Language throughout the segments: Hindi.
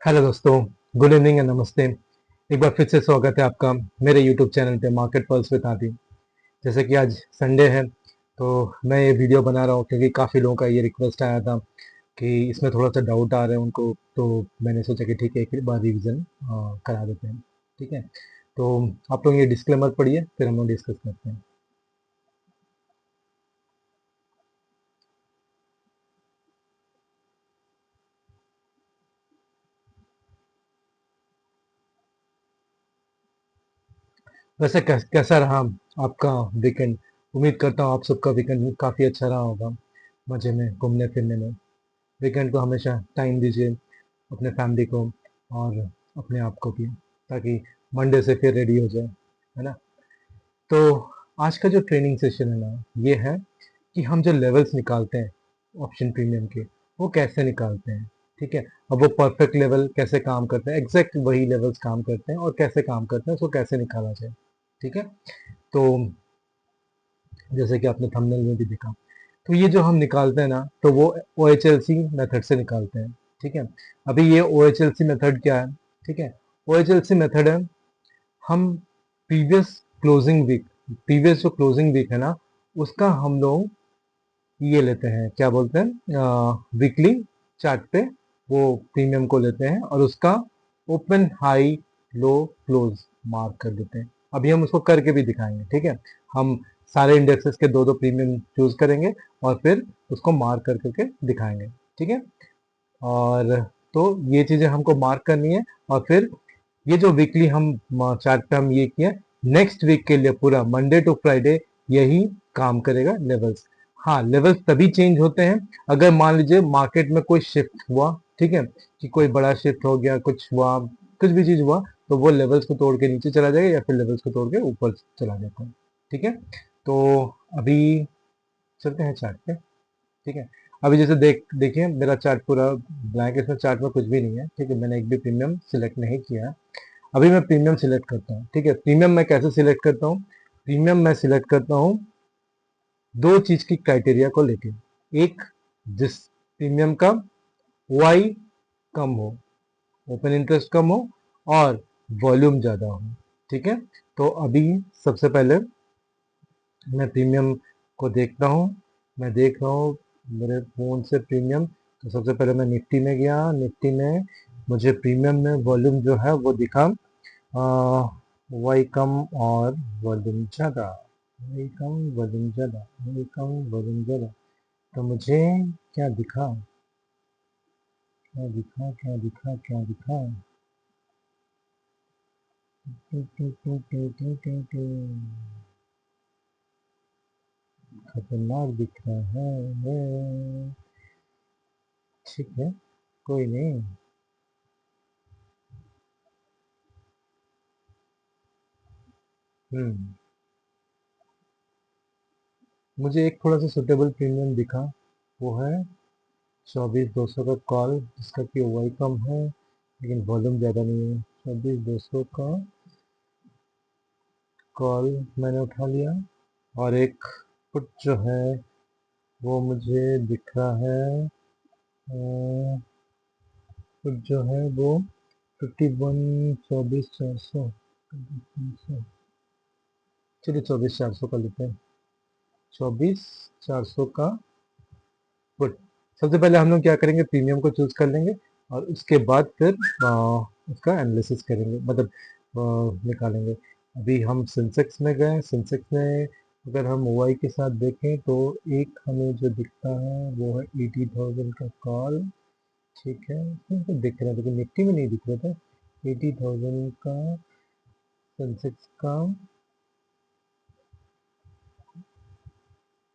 हेलो दोस्तों, गुड इवनिंग एंड नमस्ते। एक बार फिर से स्वागत है आपका मेरे यूट्यूब चैनल पे मार्केट पल्स विद आदि। जैसे कि आज संडे है तो मैं ये वीडियो बना रहा हूँ क्योंकि काफ़ी लोगों का ये रिक्वेस्ट आया था कि इसमें थोड़ा सा डाउट आ रहा है उनको, तो मैंने सोचा कि ठीक है एक बार रिवीजन करा देते हैं। ठीक है, तो आप लोग ये डिस्क्लेमर पढ़िए फिर हम लोग डिस्कस करते हैं। वैसे कैसा रहा आपका वीकेंड? उम्मीद करता हूँ आप सबका वीकेंड काफ़ी अच्छा रहा होगा, मज़े में घूमने फिरने में। वीकेंड को हमेशा टाइम दीजिए अपने फैमिली को और अपने आप को भी, ताकि मंडे से फिर रेडी हो जाए, है ना? तो आज का जो ट्रेनिंग सेशन है ना, ये है कि हम जो लेवल्स निकालते हैं ऑप्शन प्रीमियम के, वो कैसे निकालते हैं। ठीक है, अब वो परफेक्ट लेवल कैसे काम करते हैं, एग्जैक्ट वही लेवल्स काम करते हैं और कैसे काम करते हैं, उसको कैसे निकाला जाए। ठीक है, तो जैसे कि आपने थंबनेल में भी देखा, तो ये जो हम निकालते हैं ना, तो वो O H L C method से निकालते हैं। ठीक है, अभी ये O H L C method क्या है? ठीक है, O H L C method है, हम प्रीवियस क्लोजिंग वीक, प्रीवियस जो क्लोजिंग वीक है ना, उसका हम लोग ये लेते हैं, क्या बोलते हैं, वीकली चार्ट पे वो प्रीमियम को लेते हैं और उसका open high low close mark कर देते हैं। अभी हम उसको करके भी दिखाएंगे। ठीक है, हम सारे इंडेक्सेस के दो दो प्रीमियम चूज करेंगे और फिर उसको मार्क कर करके दिखाएंगे। ठीक है, और तो ये चीजें हमको मार्क करनी है और फिर ये जो वीकली हम चार्ट पे हम ये किया, नेक्स्ट वीक के लिए पूरा मंडे टू फ्राइडे यही काम करेगा लेवल्स। हाँ, लेवल्स तभी चेंज होते हैं अगर मान लीजिए मार्केट में कोई शिफ्ट हुआ। ठीक है, कि कोई बड़ा शिफ्ट हो गया, कुछ हुआ, कुछ भी चीज हुआ, तो वो लेवल्स को तोड़ के नीचे चला जाएगा या फिर लेवल्स को तोड़ के ऊपर चला जाता है। ठीक है, तो अभी चलते हैं चार्ट पे। ठीक है, अभी जैसे देखिए मेरा चार्ट पूरा ब्लैंक है, इसमें चार्ट में कुछ भी नहीं है। ठीक है, मैंने एक भी प्रीमियम सिलेक्ट नहीं किया है। अभी मैं प्रीमियम सिलेक्ट करता हूँ। ठीक है, प्रीमियम मैं कैसे सिलेक्ट करता हूँ? प्रीमियम मैं सिलेक्ट करता हूँ दो चीज की क्राइटेरिया को लेके। एक, जिस प्रीमियम का वाई कम हो, ओपन इंटरेस्ट कम हो और वॉल्यूम ज्यादा हो। ठीक है, तो अभी सबसे पहले मैं प्रीमियम को देखता हूँ। मैं देख रहा हूँ मेरे फोन से प्रीमियम। तो सबसे पहले मैं निफ्टी में गया, निफ्टी में मुझे प्रीमियम में वॉल्यूम जो है वो दिखा, वाई कम और वॉल्यूम ज़्यादा, वाई कम वॉल्यूम ज़्यादा, वाई कम वॉल्यूम ज़्यादा। तो मुझे क्या दिखा, क्या दिखा, क्या दिखा, क्या दिखा? Two, two, two, two, two, two, two. खतरनाक दिख रहा है। ठीक है, कोई नहीं। हम्म, मुझे एक थोड़ा सा सुटेबल प्रीमियम दिखा, वो है 24,200 का कॉल, जिसका कि वाई कम है लेकिन वॉल्यूम ज़्यादा नहीं है। 24,200 का कॉल मैंने उठा लिया। और एक पुट जो है वो मुझे दिख रहा है, पुट जो है वो 51, 24,400। चलिए 24,400 का लेते हैं, 24,400 का पुट। सबसे पहले हम लोग क्या करेंगे, प्रीमियम को चूज कर लेंगे और उसके बाद फिर उसका एनालिसिस करेंगे, मतलब निकालेंगे। अभी हम सेंसेक्स में गए, सेंसेक्स में अगर हम ओआई के साथ देखें तो एक हमें जो दिखता है वो है 80,000 का कॉल। ठीक है, इसमें तो दिख रहा है लेकिन निफ्टी में नहीं दिख रहा था। 80,000 का सेंसेक्स का,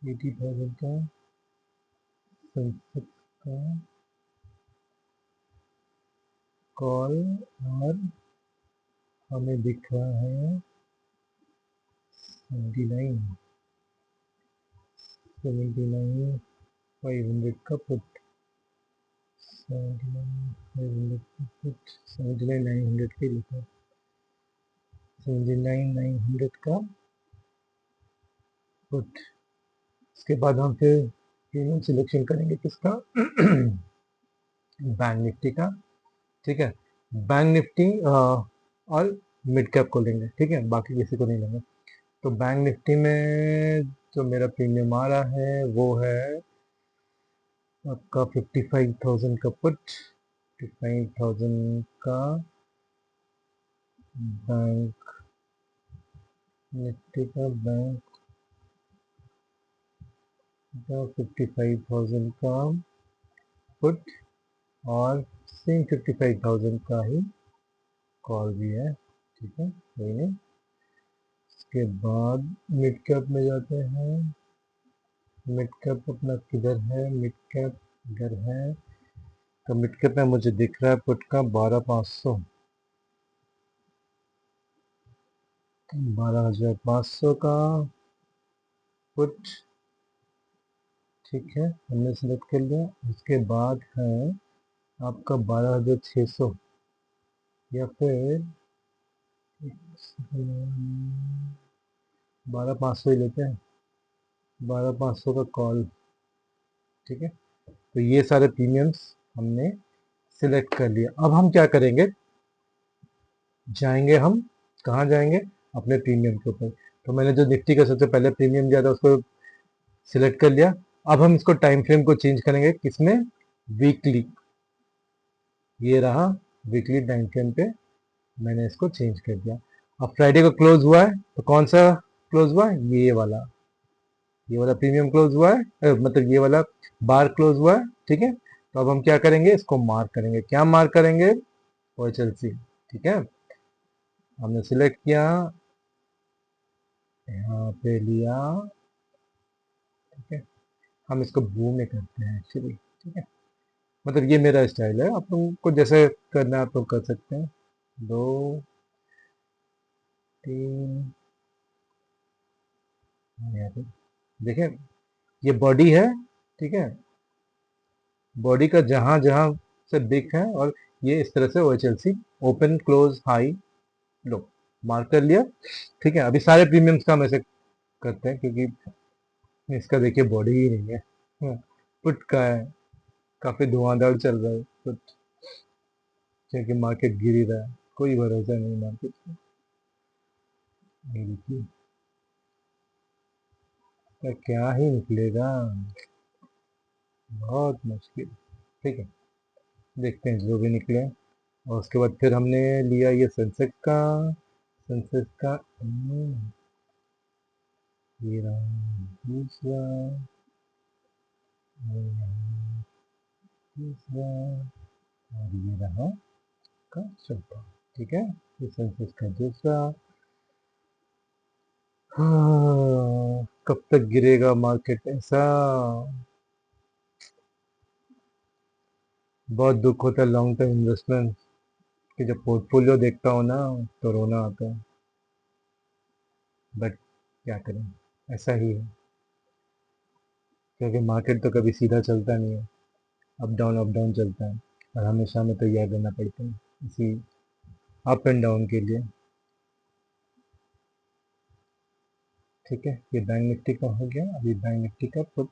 80,000 का सेंसेक्स का कॉल, और हमें दिख रहा है 79, 79,500 का पुट, 79,500 का पुट, 79,900 के लिखा, 79,900 का पुट। इसके बाद हम फिर प्रीमियम सिलेक्शन करेंगे किसका बैंक निफ्टी का। ठीक है। बैंक निफ्टी और मिड कैप को लेंगे, ठीक है, बाकी किसी को नहीं लेंगे। तो बैंक निफ्टी में जो मेरा प्रीमियम आ रहा है वो है आपका 55,000 का पुट, 55,000 का बैंक निफ्टी का बैंक का 55,000 का पुट, और सेम 55,000 का ही कॉल भी है, ठीक है, कोई नहीं। इसके बाद मिड कैप में जाते हैं। मिड कैप अपना किधर है, मिड कैप इधर है। तो मिड कैप में मुझे दिख रहा है पुट का 12,500, 12,500 का पुट, ठीक है, हमने सेलेक्ट कर लिया। उसके बाद है आपका 12,600, या फिर 12,500 ही लेते हैं, 12,500 का कॉल, ठीक है। तो ये सारे प्रीमियम्स हमने सिलेक्ट कर लिया। अब हम क्या करेंगे, जाएंगे हम, कहाँ जाएंगे, अपने प्रीमियम के ऊपर। तो मैंने जो निफ्टी का सबसे पहले प्रीमियम दिया था उसको सिलेक्ट कर लिया। अब हम इसको टाइम फ्रेम को चेंज करेंगे, किसमें, वीकली। ये रहा वीकली टाइम फ्रेम पे मैंने इसको चेंज कर दिया। अब फ्राइडे को क्लोज हुआ है, तो कौन सा क्लोज हुआ है, ये वाला प्रीमियम क्लोज हुआ है, मतलब ये वाला बार क्लोज हुआ है, ठीक है। तो अब हम क्या करेंगे, इसको मार्क करेंगे, क्या मार्क करेंगे, OHLC, ठीक है। हमने सिलेक्ट किया, यहाँ पे लिया, ठीक है। हम इसको ब्लू में करते हैं एक्चुअली, ठीक है। मतलब ये मेरा स्टाइल है, आप लोगों को जैसे करना है आप लोग कर सकते हैं। 2, 3, यहाँ पे देखें, ये बॉडी है, ठीक है, बॉडी का जहां जहां से बिग है, और ये इस तरह से OHLC, open close high low, mark कर लिया, ठीक है। अभी सारे प्रीमियम्स का हम ऐसे करते हैं, क्योंकि इसका देखिए बॉडी ही नहीं है, पुट का है, काफी धुआंधार चल रहा है पुट, क्योंकि मार्केट गिर ही रहा है, कोई भरोसा नहीं मार्केट का। ये देखिए, इसका क्या ही निकलेगा, बहुत मुश्किल, ठीक है, देखते हैं जो भी निकले। और उसके बाद फिर हमने लिया ये सेंसेक्स का, सेंसेक्स का, ये रहा दूसरा, ये रहा तीसरा, और ये रहा का चौथा, ठीक है। ये सेंसेक्स का दूसरा। हाँ, कब तक गिरेगा मार्केट ऐसा, बहुत दुख होता है लॉन्ग टर्म इन्वेस्टमेंट कि जब पोर्टफोलियो देखता हूँ ना तो रोना आता है, बट क्या करें, ऐसा ही है, क्योंकि मार्केट तो कभी सीधा चलता नहीं है, अप डाउन चलता है, और हमेशा हमें तैयार रहना पड़ता है इसी अप एंड डाउन के लिए, ठीक है। ये बैंक निफ्टी का हो गया, अभी बैंक निफ्टी का पुट,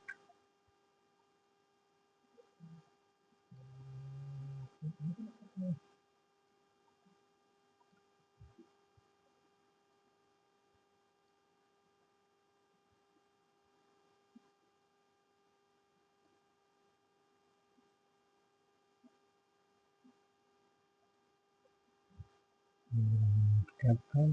क्या था,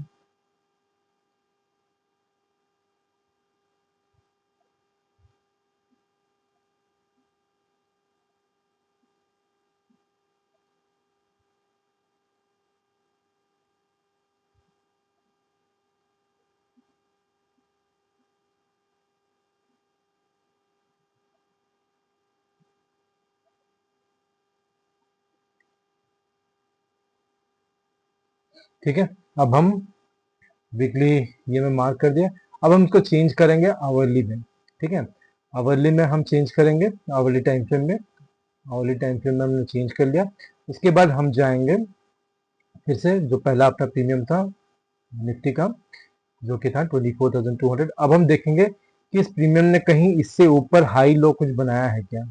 ठीक है। अब हम वीकली, ये मैं मार्क कर दिया। अब हम इसको चेंज करेंगे आवरली में, ठीक है। आवरली में हम चेंज करेंगे, आवरली टाइम फ्रेम में, आवरली टाइम फ्रेम में हमने चेंज कर लिया। उसके बाद हम जाएंगे फिर से जो पहला अपना प्रीमियम था निफ्टी का, जो कि था 24,200। अब हम देखेंगे कि इस प्रीमियम ने कहीं इससे ऊपर हाई लो कुछ बनाया है क्या,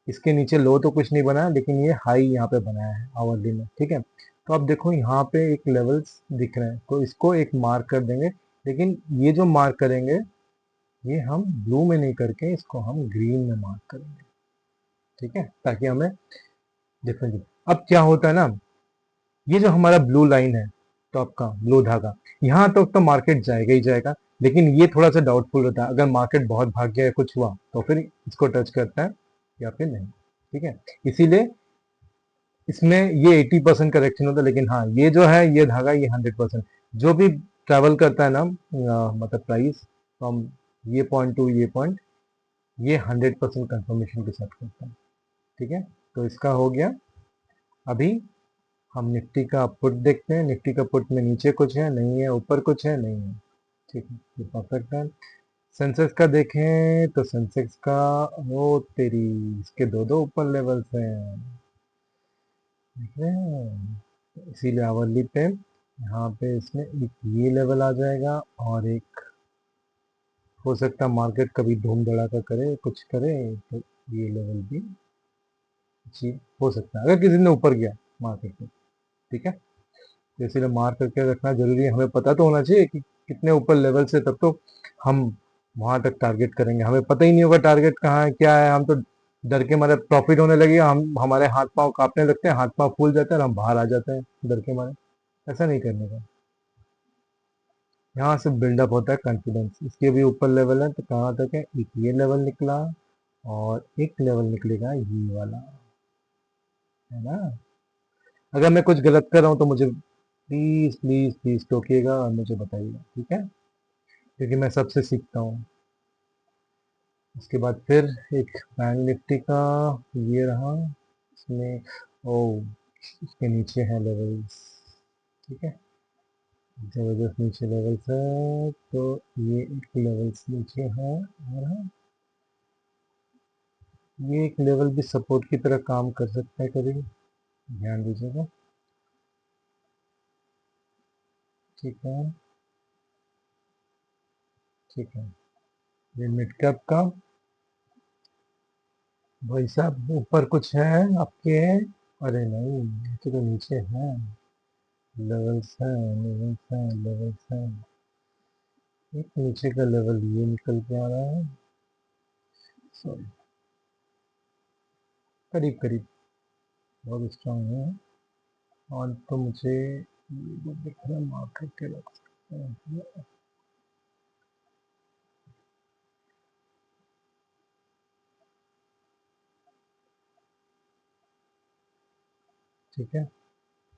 इसके नीचे लो तो कुछ नहीं बना है, लेकिन ये हाई यहाँ पे बनाया है आवरली में, ठीक है। तो अब देखो यहाँ पे एक लेवल्स दिख रहे हैं, तो इसको एक मार्क कर देंगे, लेकिन ये जो मार्क करेंगे ये हम ब्लू में नहीं करके इसको हम ग्रीन में मार्क करेंगे, ठीक है, ताकि हमें डिफरेंस दिखे। अब क्या होता है ना, ये जो हमारा ब्लू लाइन है, तो आपका ब्लू धागा, यहाँ तक तो मार्केट जाएगा ही जाएगा, लेकिन ये थोड़ा सा डाउटफुल होता है, अगर मार्केट बहुत भाग गया या कुछ हुआ तो फिर इसको टच करता है या फिर नहीं, ठीक है। इसीलिए इसमें ये 80% करेक्शन होता है, लेकिन हाँ ये जो है ये धागा ये 100%, जो भी ट्रैवल करता है ना मतलब प्राइस फ्रॉम ये पॉइंट टू ये पॉइंट, ये 100% कंफर्मेशन के साथ करता है, ठीक है। तो इसका हो गया। अभी हम निफ्टी का पुट देखते हैं, निफ्टी का पुट में नीचे कुछ है नहीं है, ऊपर कुछ है नहीं है, ठीक है, ये परफेक्ट है। सेंसेक्स का देखें तो सेंसेक्स का, वो तेरी, इसके दो दो ऊपर लेवल्स हैं, देख रहे हैं, इसीलिए आवरली पे यहाँ पे इसमें एक ये लेवल आ जाएगा, और एक हो सकता है मार्केट कभी धूम धड़ाका करे कुछ करे तो ये लेवल भी अचीव हो सकता है, अगर किसी ने ऊपर गया मार्केट में, ठीक है। तो इसीलिए मार्क करके रखना जरूरी है, हमें पता तो होना चाहिए कि कितने ऊपर लेवल से, तब तो हम वहां तक टारगेट करेंगे। हमें पता ही नहीं होगा टारगेट कहाँ है क्या है, हम तो डर के मारे प्रॉफिट होने लगे, हम हमारे हाथ पांव कांपने लगते हैं, हाथ पांव फूल जाते हैं और हम बाहर आ जाते हैं डर के मारे। ऐसा नहीं करने का, यहाँ से बिल्डअप होता है कॉन्फिडेंस। इसके भी ऊपर लेवल है, तो कहाँ तक है, एक ये लेवल निकला और एक लेवल निकलेगा ये वाला, है ना। अगर मैं कुछ गलत कर रहा हूँ तो मुझे प्लीज प्लीज प्लीज टोकिएगा और मुझे बताइएगा, ठीक है, क्योंकि मैं सबसे सीखता हूँ। उसके बाद फिर एक बैंक निफ्टी का ये रहा, इसमें ओ इसके नीचे है लेवल्स, ठीक है, जबरदस्त नीचे लेवल्स है, तो ये एक लेवल्स नीचे है, और ये एक लेवल भी सपोर्ट की तरह काम कर सकता है कभी, ध्यान दीजिएगा, ठीक है, ठीक है। ये मिड कैप का भाई साहब ऊपर कुछ है आपके, अरे नहीं तो नीचे है, लेवल्स है, लेवल्स है, लेवल्स है, एक नीचे का लेवल ये निकल के आ रहा है, सॉरी, करीब करीब, बहुत स्ट्रांग है, और तो मुझे ये जो दिख रहा है मार्केट के लग सकते हैं, ठीक है।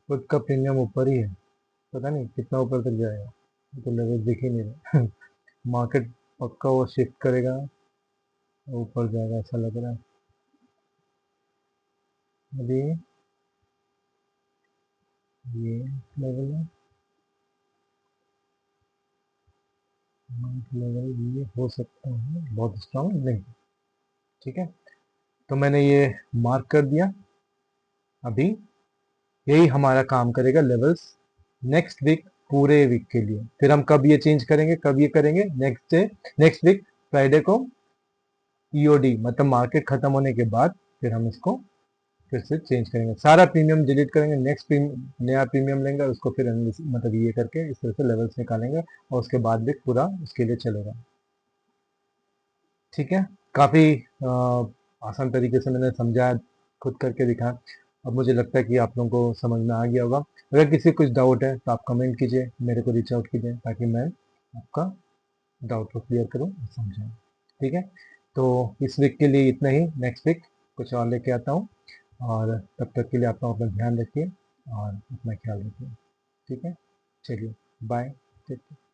खुद का प्रीमियम ऊपर ही है, पता नहीं कितना ऊपर तक जाएगा, ये तो लेवल दिख ही नहीं रहा मार्केट पक्का वो शिफ्ट करेगा, ऊपर जाएगा ऐसा लग रहा है। अभी ये लेवल है, लेवल ये हो सकता है बहुत स्ट्रांग नहीं, ठीक है। तो मैंने ये मार्क कर दिया। अभी यही हमारा काम करेगा लेवल्स नेक्स्ट वीक, पूरे वीक के लिए। फिर हम कब ये चेंज करेंगे, कब ये करेंगे, next day, next week Friday को ईओडी, मतलब मार्केट खत्म होने के बाद फिर हम इसको फिर से चेंज करेंगे, सारा प्रीमियम डिलीट करेंगे, नेक्स्ट नया प्रीमियम लेंगे, उसको फिर मतलब ये करके इस तरह से लेवल्स निकालेंगे, और उसके बाद भी पूरा उसके लिए चलेगा, ठीक है। काफ़ी आसान तरीके से मैंने समझाया, खुद करके दिखाया। अब मुझे लगता है कि आप लोगों को समझ में आ गया होगा। अगर किसी को कुछ डाउट है तो आप कमेंट कीजिए, मेरे को रीच आउट कीजिए, ताकि मैं आपका डाउट को क्लियर करूँ और समझाऊँ, ठीक है। तो इस वीक के लिए इतना ही, नेक्स्ट वीक कुछ और लेके आता हूँ, और तब तक के लिए आप लोग अपना ध्यान रखिए और अपना ख्याल रखिए, ठीक है। चलिए, बाय, टेक केयर।